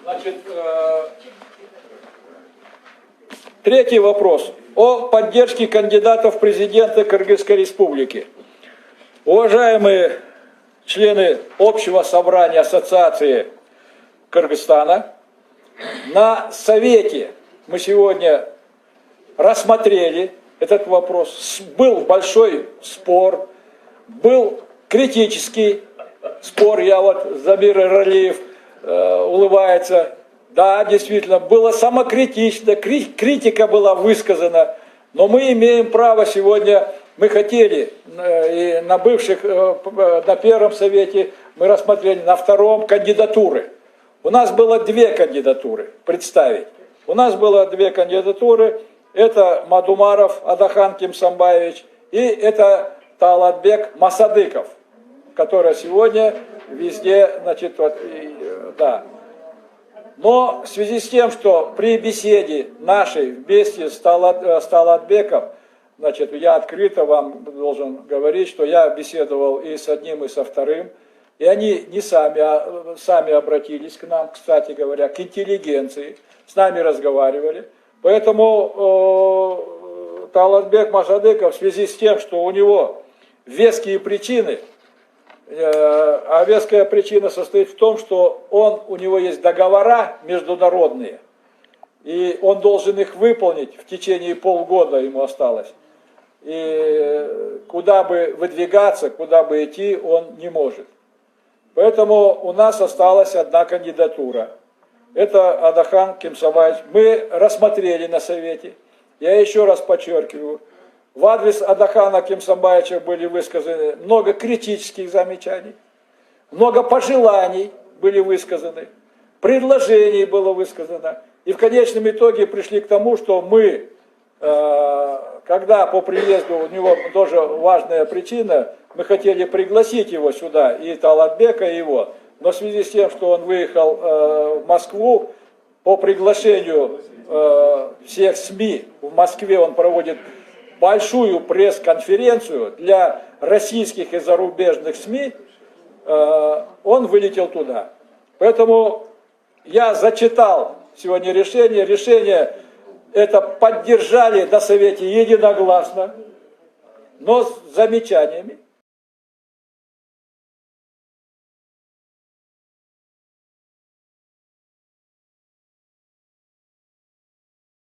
Значит, третий вопрос о поддержке кандидатов в президенты Кыргызской Республики. Уважаемые члены Общего собрания Ассоциации Кыргызстана, на Совете мы сегодня рассмотрели этот вопрос. Был большой спор, был критический спор. Я вот, Замир Иралиев улыбается. Да, действительно, было самокритично, критика была высказана. Но мы имеем право сегодня, мы хотели, и на бывших, на первом совете мы рассмотрели, на втором кандидатуры. У нас было две кандидатуры представить. У нас было две кандидатуры. Это Мадумаров Адахан Кимсамбаевич и это Таалатбек Масадыков, который сегодня везде, значит, вот, да. Но в связи с тем, что при беседе нашей вместе с Таалатбеком, значит, я открыто вам должен говорить, что я беседовал и с одним, и со вторым, и они не сами обратились к нам, кстати говоря, к интеллигенции, с нами разговаривали. Поэтому Таалатбек Масадыков в связи с тем, что у него веские причины, а веская причина состоит в том, что у него есть договора международные, и он должен их выполнить в течение полгода, ему осталось. И куда бы выдвигаться, куда бы идти, он не может. Поэтому у нас осталась одна кандидатура. Это Адахан Кимсамбаевич. Мы рассмотрели на совете. Я еще раз подчеркиваю, в адрес Адахана Кимсамбаевича были высказаны много критических замечаний, много пожеланий были высказаны, предложений было высказано. И в конечном итоге пришли к тому, что мы, когда по приезду, у него тоже важная причина, мы хотели пригласить его сюда, и Таалатбека, и его. Но в связи с тем, что он выехал в Москву, по приглашению всех СМИ в Москве он проводит большую пресс-конференцию для российских и зарубежных СМИ, он вылетел туда. Поэтому я зачитал сегодня решение. Решение это поддержали на Совете единогласно, но с замечаниями.